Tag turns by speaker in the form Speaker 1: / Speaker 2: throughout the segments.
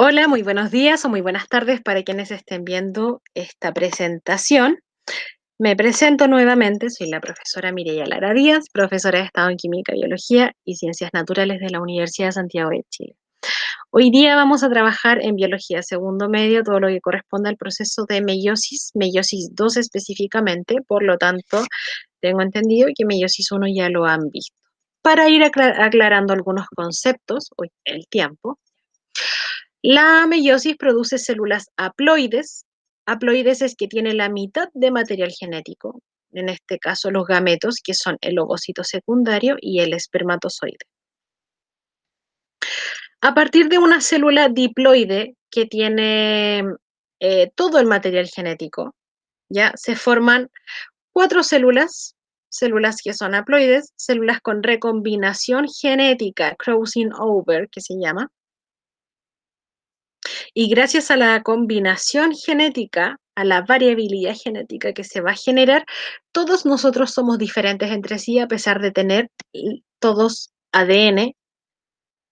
Speaker 1: Hola, muy buenos días o muy buenas tardes para quienes estén viendo esta presentación. Me presento nuevamente, soy la profesora Mireya Lara Díaz, profesora de Estado en Química, Biología y Ciencias Naturales de la Universidad de Santiago de Chile. Hoy día vamos a trabajar en Biología segundo medio, todo lo que corresponde al proceso de meiosis, meiosis 2 específicamente, por lo tanto, tengo entendido que meiosis 1 ya lo han visto. Para ir aclarando algunos conceptos, hoy el tiempo. La meiosis produce células haploides. Haploides es que tiene la mitad de material genético, en este caso los gametos, que son el ovocito secundario y el espermatozoide. A partir de una célula diploide que tiene todo el material genético, ya se forman cuatro células, células que son haploides, células con recombinación genética, crossing over, que se llama. Y gracias a la combinación genética, a la variabilidad genética que se va a generar, todos nosotros somos diferentes entre sí a pesar de tener todos ADN,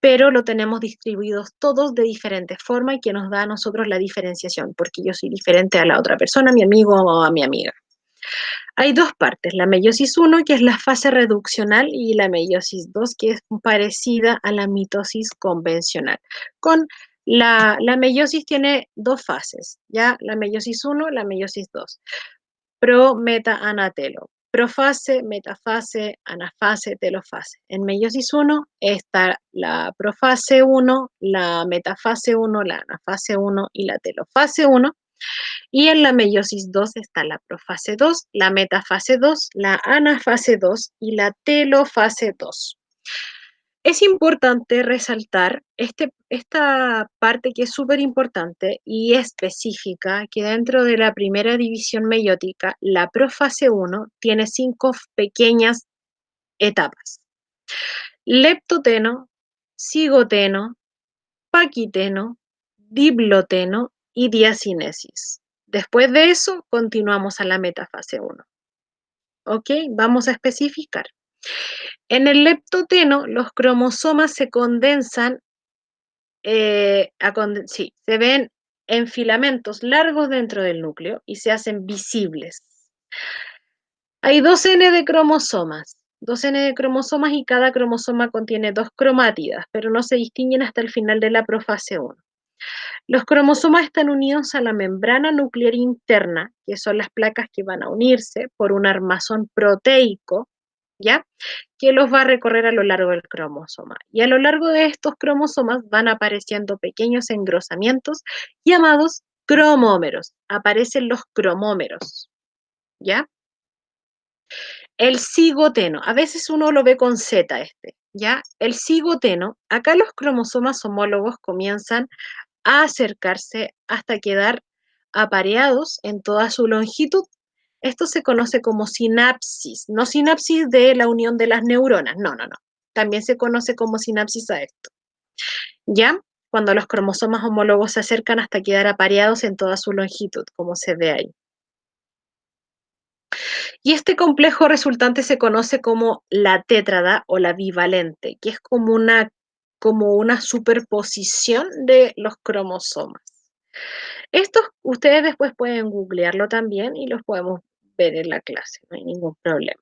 Speaker 1: pero lo tenemos distribuidos todos de diferente forma y que nos da a nosotros la diferenciación, porque yo soy diferente a la otra persona, a mi amigo o a mi amiga. Hay dos partes, la meiosis 1, que es la fase reduccional, y la meiosis 2, que es parecida a la mitosis convencional. Con la meiosis tiene dos fases, ¿ya? La meiosis 1, la meiosis 2. Pro, meta, anatelo. Profase, metafase, anafase, telofase. En meiosis 1 está la profase 1, la metafase 1, la anafase 1 y la telofase 1. Y en la meiosis 2 está la profase 2, la metafase 2, la anafase 2 y la telofase 2. Es importante resaltar esta parte que es súper importante y específica, que dentro de la primera división meiótica, la profase 1 tiene 5 pequeñas etapas. Leptoteno, cigoteno, paquiteno, diploteno y diacinesis. Después de eso, continuamos a la metafase 1. ¿Ok? Vamos a especificar. En el leptoteno, los cromosomas se condensan, sí, se ven en filamentos largos dentro del núcleo y se hacen visibles. Hay 2N de cromosomas. 2N de cromosomas y cada cromosoma contiene dos cromátidas, pero no se distinguen hasta el final de la profase 1. Los cromosomas están unidos a la membrana nuclear interna, que son las placas que van a unirse por un armazón proteico, ¿ya? Que los va a recorrer a lo largo del cromosoma. Y a lo largo de estos cromosomas van apareciendo pequeños engrosamientos llamados cromómeros. Aparecen los cromómeros, ¿ya? El cigoteno, a veces uno lo ve con Z ¿ya? El cigoteno, acá los cromosomas homólogos comienzan a acercarse hasta quedar apareados en toda su longitud. Esto se conoce como sinapsis, no sinapsis de la unión de las neuronas, no, no, no. También se conoce como sinapsis a esto. ¿Ya? Cuando los cromosomas homólogos se acercan hasta quedar apareados en toda su longitud, como se ve ahí. Y este complejo resultante se conoce como la tétrada o la bivalente, que es como una superposición de los cromosomas. Estos ustedes después pueden googlearlo también y los podemos ver en la clase, no hay ningún problema.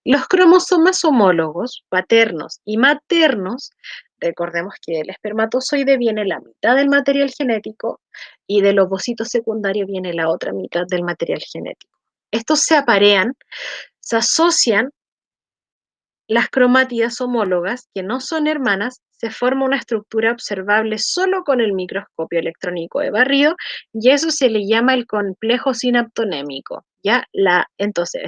Speaker 1: Los cromosomas homólogos, paternos y maternos, recordemos que del espermatozoide viene la mitad del material genético y del ovocito secundario viene la otra mitad del material genético. Estos se aparean, se asocian las cromátidas homólogas, que no son hermanas, se forma una estructura observable solo con el microscopio electrónico de barrido y eso se le llama el complejo sinaptonémico. ¿Ya? Entonces,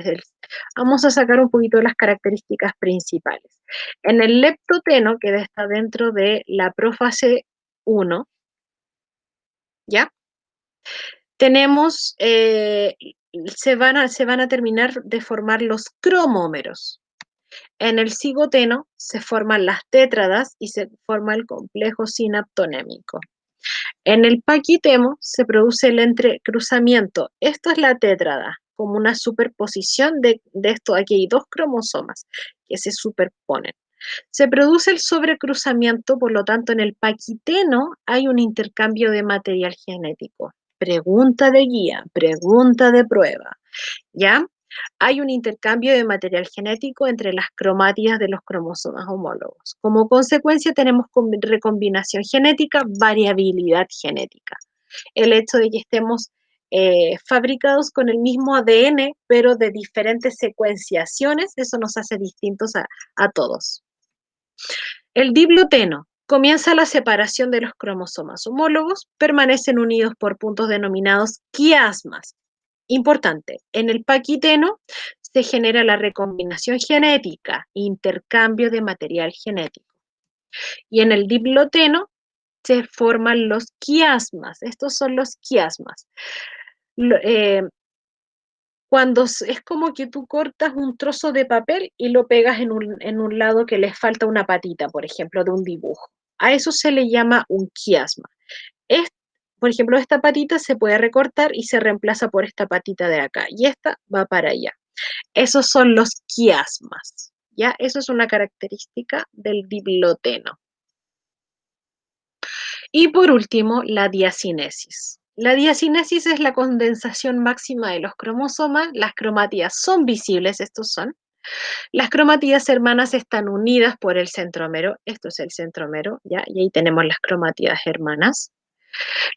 Speaker 1: vamos a sacar un poquito las características principales. En el leptoteno, que está dentro de la profase 1, ¿ya? Tenemos, se van a terminar de formar los cromómeros. En el cigoteno se forman las tétradas y se forma el complejo sinaptonémico. En el paquitemo se produce el entrecruzamiento. Esto es la tétrada, como una superposición de esto. Aquí hay dos cromosomas que se superponen. Se produce el sobrecruzamiento, por lo tanto, en el paquiteno hay un intercambio de material genético. Pregunta de guía, pregunta de prueba, ¿ya? Hay un intercambio de material genético entre las cromátidas de los cromosomas homólogos. Como consecuencia tenemos recombinación genética, variabilidad genética. El hecho de que estemos fabricados con el mismo ADN, pero de diferentes secuenciaciones, eso nos hace distintos a todos. El diploteno. Comienza la separación de los cromosomas homólogos, permanecen unidos por puntos denominados quiasmas. Importante, en el paquiteno se genera la recombinación genética, intercambio de material genético. Y en el diploteno se forman los quiasmas. Estos son los quiasmas. Cuando es como que tú cortas un trozo de papel y lo pegas en un lado que le falta una patita, por ejemplo, de un dibujo. A eso se le llama un quiasma. Es, por ejemplo, esta patita se puede recortar y se reemplaza por esta patita de acá y esta va para allá. Esos son los quiasmas, ¿ya? Eso es una característica del diploteno. Y por último, la diacinesis. La diacinesis es la condensación máxima de los cromosomas. Las cromátidas son visibles, estos son. Las cromátidas hermanas están unidas por el centrómero. Esto es el centrómero, ¿ya? Y ahí tenemos las cromátidas hermanas.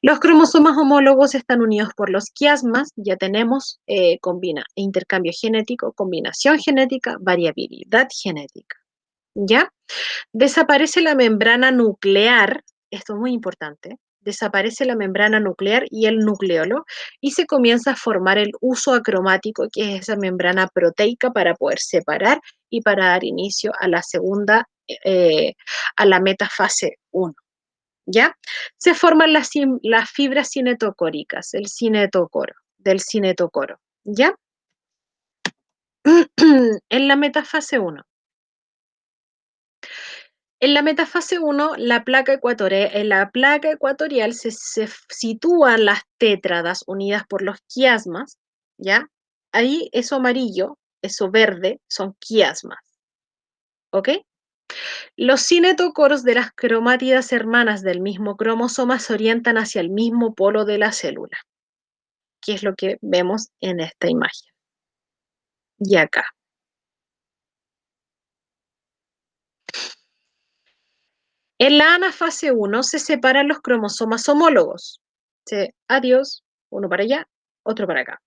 Speaker 1: Los cromosomas homólogos están unidos por los quiasmas. Ya tenemos intercambio genético, combinación genética, variabilidad genética, ¿ya? Desaparece la membrana nuclear, esto es muy importante, desaparece la membrana nuclear y el nucleolo y se comienza a formar el uso acromático, que es esa membrana proteica para poder separar y para dar inicio a la segunda, a la metafase 1. ¿Ya? Se forman las fibras cinetocóricas, el cinetocoro, del cinetocoro, ¿ya? En la metafase 1. En la metafase 1, en la placa ecuatorial se sitúan las tétradas unidas por los quiasmas, ¿ya? Ahí eso amarillo, eso verde, son quiasmas, ¿ok? Los cinetocoros de las cromátidas hermanas del mismo cromosoma se orientan hacia el mismo polo de la célula, que es lo que vemos en esta imagen. Y acá. En la anafase 1 se separan los cromosomas homólogos. Adiós, uno para allá, otro para acá.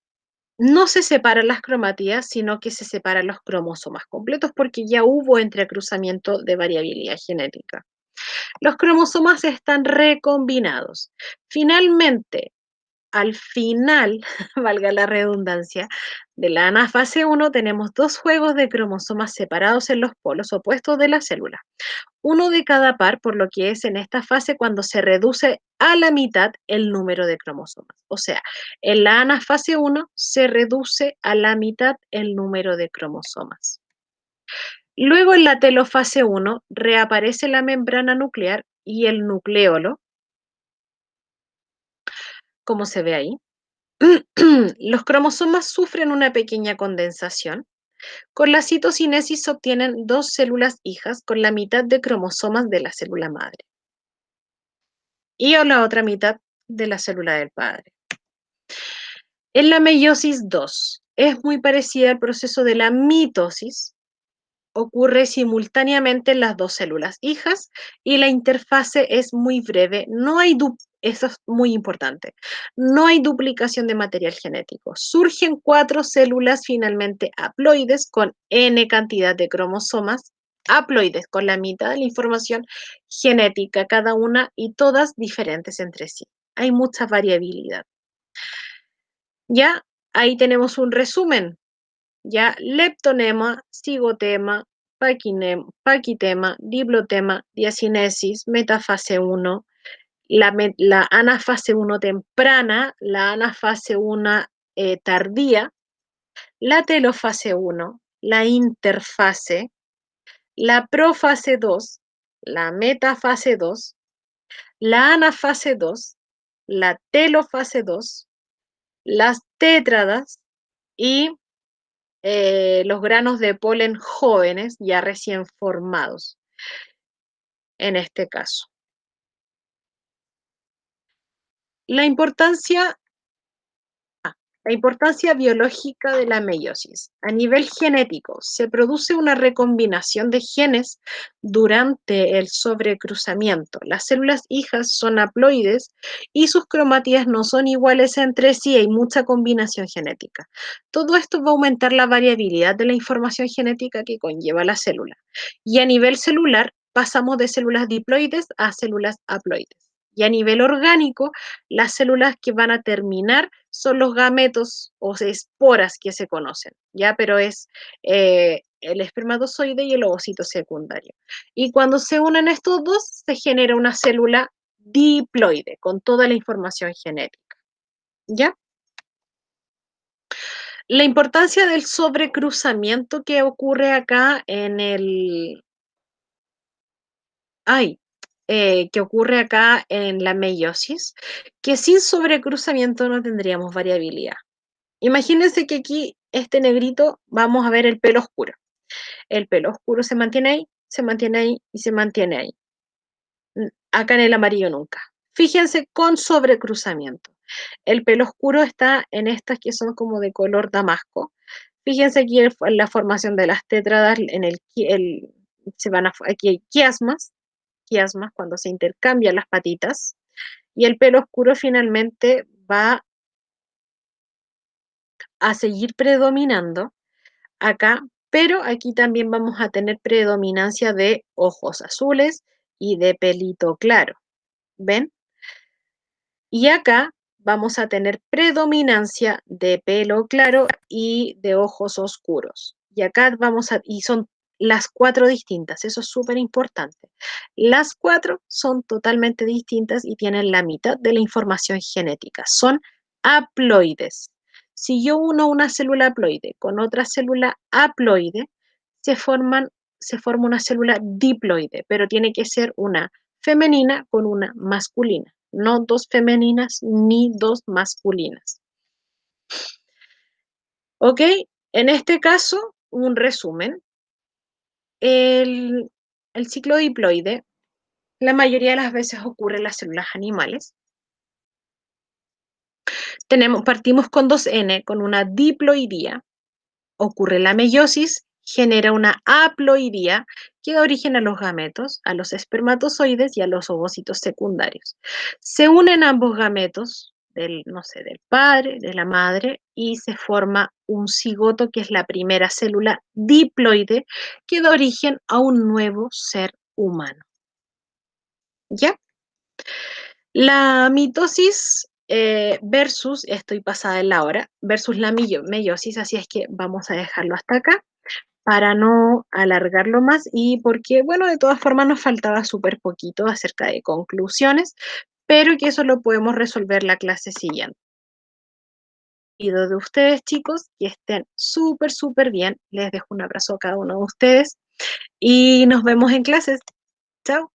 Speaker 1: No se separan las cromatías, sino que se separan los cromosomas completos porque ya hubo entrecruzamiento de variabilidad genética. Los cromosomas están recombinados. Finalmente, al final, valga la redundancia, de la anafase 1 tenemos dos juegos de cromosomas separados en los polos opuestos de la célula, uno de cada par, por lo que es en esta fase cuando se reduce a la mitad el número de cromosomas. O sea, en la anafase 1 se reduce a la mitad el número de cromosomas. Luego en la telofase 1 reaparece la membrana nuclear y el nucleolo, como se ve ahí. Los cromosomas sufren una pequeña condensación. Con la citocinesis se obtienen dos células hijas con la mitad de cromosomas de la célula madre y a la otra mitad de la célula del padre. En la meiosis 2 es muy parecida al proceso de la mitosis, ocurre simultáneamente en las dos células hijas y la interfase es muy breve, eso es muy importante, no hay duplicación de material genético. Surgen cuatro células finalmente haploides con N cantidad de cromosomas, haploides con la mitad de la información genética cada una y todas diferentes entre sí. Hay mucha variabilidad. Ya, ahí tenemos un resumen. Ya, leptonema, cigotema, paquitema, diplotema, diacinesis, metafase 1, la anafase 1 temprana, la anafase 1 tardía, la telofase 1, la interfase, la profase 2, la metafase 2, la anafase 2, la telofase 2, las tétradas y los granos de polen jóvenes, ya recién formados, en este caso. La importancia La importancia biológica de la meiosis. A nivel genético, se produce una recombinación de genes durante el sobrecruzamiento. Las células hijas son haploides y sus cromatías no son iguales entre sí, hay mucha combinación genética. Todo esto va a aumentar la variabilidad de la información genética que conlleva la célula. Y a nivel celular, pasamos de células diploides a células haploides. Y a nivel orgánico, las células que van a terminar son los gametos o esporas que se conocen, ¿ya? Pero es el espermatozoide y el ovocito secundario. Y cuando se unen estos dos, se genera una célula diploide con toda la información genética, ¿ya? La importancia del sobrecruzamiento que ocurre acá en ay, que ocurre acá en la meiosis, que sin sobrecruzamiento no tendríamos variabilidad. Imagínense que aquí, este negrito, vamos a ver el pelo oscuro. El pelo oscuro se mantiene ahí, se mantiene ahí y se mantiene ahí. Acá en el amarillo nunca. Fíjense con sobrecruzamiento. El pelo oscuro está en estas que son como de color damasco. Fíjense aquí en la formación de las tétradas, se van aquí hay quiasmas cuando se intercambian las patitas. Y el pelo oscuro finalmente va a seguir predominando acá, pero aquí también vamos a tener predominancia de ojos azules y de pelito claro. ¿Ven? Y acá vamos a tener predominancia de pelo claro y de ojos oscuros. Y acá y son las cuatro distintas, eso es súper importante. Las cuatro son totalmente distintas y tienen la mitad de la información genética, son haploides. Si yo uno una célula haploide con otra célula haploide, se forman, se forma una célula diploide, pero tiene que ser una femenina con una masculina, no dos femeninas ni dos masculinas. ¿Ok? En este caso, un resumen. El, el ciclo diploide, la mayoría de las veces ocurre en las células animales. Partimos con 2N, con una diploidía. Ocurre la meiosis, genera una haploidía que da origen a los gametos, a los espermatozoides y a los ovocitos secundarios. Se unen ambos gametos no sé, del padre, de la madre, y se forma un cigoto que es la primera célula diploide que da origen a un nuevo ser humano. ¿Ya? La mitosis versus, estoy pasada en la hora, versus la meiosis, así es que vamos a dejarlo hasta acá para no alargarlo más y porque, bueno, de todas formas nos faltaba súper poquito acerca de conclusiones, pero que eso lo podemos resolver la clase siguiente. Pido de ustedes, chicos, que estén súper, súper bien. Les dejo un abrazo a cada uno de ustedes y nos vemos en clases. Chao.